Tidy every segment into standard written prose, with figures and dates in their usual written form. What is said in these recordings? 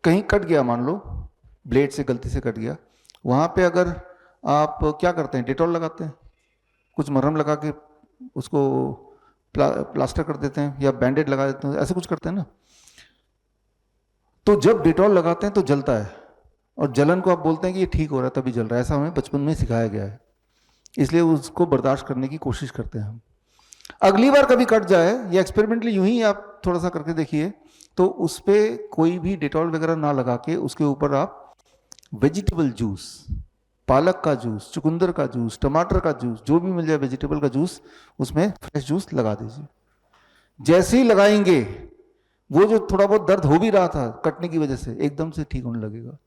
कहीं कट गया, मान लो ब्लेड से गलती से कट गया, वहाँ पे अगर आप क्या करते हैं, डेटॉल लगाते हैं, कुछ मरहम लगा के उसको प्लास्टर कर देते हैं या बैंडेड लगा देते हैं, ऐसे कुछ करते हैं ना। तो जब डेटॉल लगाते हैं तो जलता है, और जलन को आप बोलते हैं कि ये ठीक हो रहा है तभी जल रहा है, ऐसा हमें बचपन में सिखाया गया है, इसलिए उसको बर्दाश्त करने की कोशिश करते हैं हम। अगली बार कभी कट जाए, या एक्सपेरिमेंटली यूं ही आप थोड़ा सा करके देखिए, तो उस पर कोई भी डेटॉल वगैरह ना लगा के उसके ऊपर आप वेजिटेबल जूस, पालक का जूस, चुकंदर का जूस, टमाटर का जूस, जो भी मिल जाए वेजिटेबल का जूस, उसमें फ्रेश जूस लगा दीजिए। जैसे ही लगाएंगे, वो जो थोड़ा बहुत दर्द हो भी रहा था कटने की वजह से, एकदम से ठीक होने लगेगा।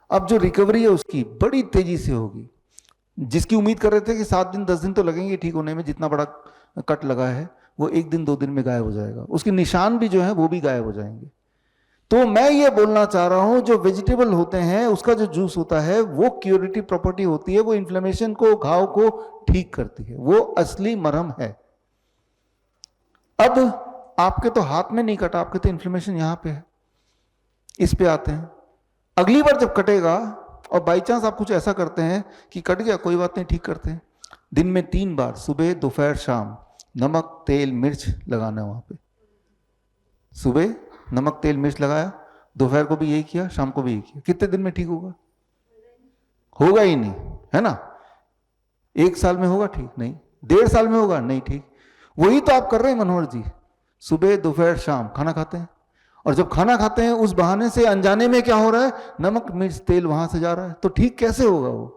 अब जो रिकवरी है उसकी बड़ी तेजी से होगी। जिसकी उम्मीद कर रहे थे कि 7 दिन 10 दिन तो लगेंगे ठीक होने में, जितना बड़ा कट लगा है वो 1 दिन 2 दिन में गायब हो जाएगा, उसके निशान भी जो है वो भी गायब हो जाएंगे। तो मैं ये बोलना चाह रहा हूं, जो वेजिटेबल होते हैं उसका जो जूस होता है वो क्यूरेटिव प्रॉपर्टी होती है, वो इन्फ्लेमेशन को, घाव को ठीक करती है, वो असली मरहम है। अब आपके तो हाथ में नहीं कटा, आपके तो इन्फ्लेमेशन यहां पे है। इस पे आते हैं, अगली बार जब कटेगा और बाई चांस आप कुछ ऐसा करते हैं कि कट गया, कोई बात नहीं, ठीक करते हैं, दिन में 3 बार, सुबह दोपहर शाम, नमक तेल मिर्च लगाना है वहां पे। सुबह नमक तेल मिर्च लगाया, दोपहर को भी यही किया, शाम को भी यही किया, कितने दिन में ठीक होगा? होगा ही नहीं, है ना। 1 साल में होगा ठीक? नहीं। 1.5 साल में होगा? नहीं ठीक। वही तो आप कर रहे हैं मनोहर जी, सुबह दोपहर शाम खाना खाते हैं, और जब खाना खाते हैं उस बहाने से अनजाने में क्या हो रहा है, नमक मिर्च तेल वहां से जा रहा है, तो ठीक कैसे होगा वो?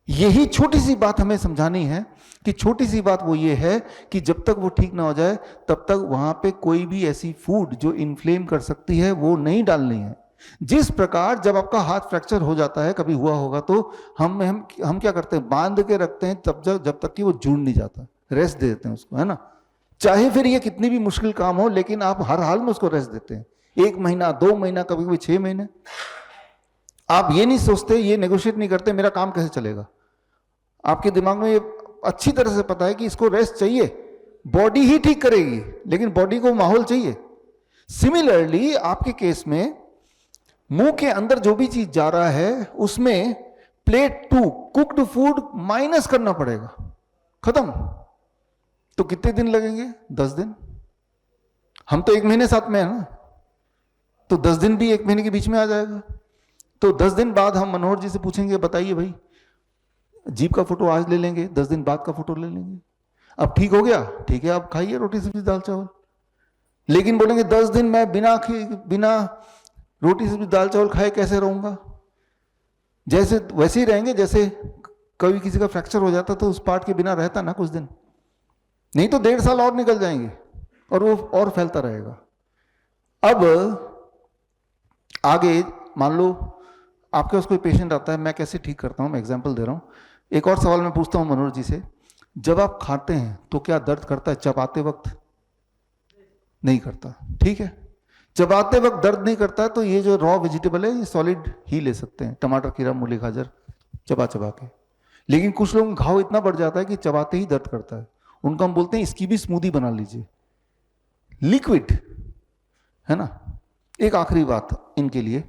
यही छोटी सी बात हमें समझानी है, कि छोटी सी बात वो ये है कि जब तक वो ठीक ना हो जाए तब तक वहां पे कोई भी ऐसी फूड जो इन्फ्लेम कर सकती है वो नहीं डालनी है। जिस प्रकार जब आपका हाथ फ्रैक्चर हो जाता है, कभी हुआ होगा, तो हम क्या करते हैं, बांध के रखते हैं तब जब तक कि वो जुड़ नहीं जाता, रेस्ट दे देते हैं उसको, है ना। चाहे फिर ये कितनी भी मुश्किल काम हो, लेकिन आप हर हाल में उसको रेस्ट देते हैं, 1 महीना 2 महीना, कभी कभी 6 महीने। आप ये नहीं सोचते, ये नेगोशिएट नहीं करते मेरा काम कैसे चलेगा। आपके दिमाग में ये अच्छी तरह से पता है कि इसको रेस्ट चाहिए, बॉडी ही ठीक करेगी, लेकिन बॉडी को माहौल चाहिए। सिमिलरली आपके केस में मुंह के अंदर जो भी चीज जा रहा है उसमें प्लेट 2 कुक्ड फूड माइनस करना पड़ेगा, खत्म। तो कितने दिन लगेंगे? 10 दिन। हम तो 1 महीने साथ में है ना, तो 10 दिन भी 1 महीने के बीच में आ जाएगा। तो 10 दिन बाद हम मनोहर जी से पूछेंगे, बताइए भाई, जीभ का फोटो आज ले लेंगे, 10 दिन बाद का फोटो ले लेंगे। अब ठीक हो गया, ठीक है, आप खाइए रोटी सब्जी दाल चावल। लेकिन बोलेंगे 10 दिन मैं बिना रोटी सब्जी दाल चावल खाए कैसे रहूंगा? जैसे वैसे ही रहेंगे जैसे कभी किसी का फ्रैक्चर हो जाता तो उस पार्ट के बिना रहता ना कुछ दिन, नहीं तो 1.5 साल और निकल जाएंगे और वो और फैलता रहेगा। अब आगे मान लो आपके पास कोई पेशेंट आता है, मैं कैसे ठीक करता हूं, मैं एग्जांपल दे रहा हूं। एक और सवाल मैं पूछता हूं मनोहर जी से, जब आप खाते हैं तो क्या दर्द करता है चबाते वक्त? नहीं करता, ठीक है। चबाते वक्त दर्द नहीं करता है, तो ये जो रॉ वेजिटेबल है ये सॉलिड ही ले सकते हैं, टमाटर खीरा मूली गाजर चबा चबा के। लेकिन कुछ लोगों का घाव इतना बढ़ जाता है कि चबाते ही दर्द करता है, उनको हम बोलते हैं इसकी भी स्मूदी बना लीजिए, लिक्विड, है ना। एक आखिरी बात इनके लिए,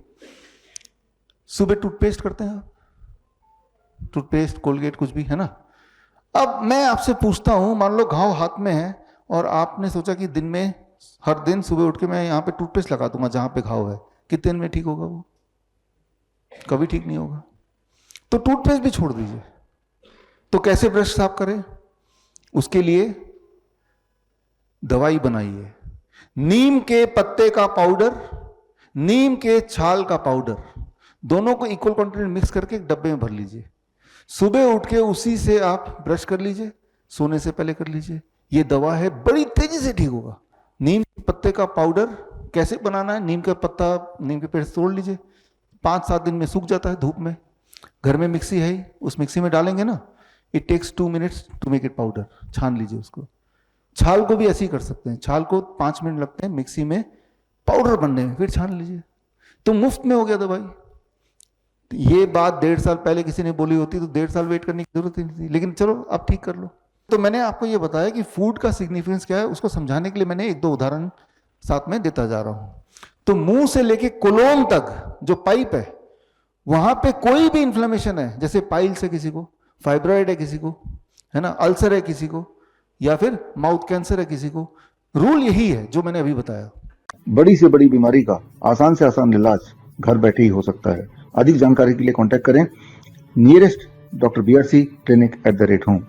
सुबह टूथपेस्ट करते हैं आप? टूथपेस्ट कोलगेट कुछ भी, है ना। अब मैं आपसे पूछता हूं, मान लो घाव हाथ में है और आपने सोचा कि दिन में हर दिन सुबह उठ के मैं यहां पे टूथपेस्ट लगा दूंगा जहां पे घाव है, कितने दिन में ठीक होगा? वो कभी ठीक नहीं होगा। तो टूथपेस्ट भी छोड़ दीजिए। तो कैसे ब्रश साफ करें? उसके लिए दवाई बनाइए, नीम के पत्ते का पाउडर, नीम के छाल का पाउडर, दोनों को इक्वल क्वांटिटी मिक्स करके एक डब्बे में भर लीजिए। सुबह उठ के उसी से आप ब्रश कर लीजिए, सोने से पहले कर लीजिए। ये दवा है, बड़ी तेजी से ठीक होगा। नीम के पत्ते का पाउडर कैसे बनाना है? नीम का पत्ता, नीम के पेड़ तोड़ लीजिए, 5-7 दिन में सूख जाता है धूप में। घर में मिक्सी है ही, उस मिक्सी में डालेंगे ना, it takes 2 minutes to make it powder. छान लीजिए उसको। छाल को भी ऐसे ही कर सकते हैं, छाल को 5 मिनट लगते हैं मिक्सी में पाउडर बनने में, फिर छान लीजिए, तो मुफ्त में हो गया दवाई। ये बात 1.5 साल पहले किसी ने बोली होती तो 1.5 साल वेट करने की जरूरत ही नहीं थी, लेकिन चलो अब ठीक कर लो। तो मैंने आपको ये बताया कि फूड का सिग्निफिकेंस क्या है, उसको समझाने के लिए मैंने 1-2 उदाहरण साथ में देता जा रहा हूं। तो मुंह से लेके कोलोन तक जो पाइप है वहां पे कोई भी इन्फ्लेमेशन है, जैसे पाइल्स है किसी को, फाइब्रॉइड है किसी को, है ना, अल्सर है किसी को, या फिर माउथ कैंसर है किसी को, रूल यही है जो मैंने अभी बताया। बड़ी से बड़ी बीमारी का आसान से आसान इलाज घर बैठे ही हो सकता है। अधिक जानकारी के लिए कांटेक्ट करें nearest doctor BRC clinic @home।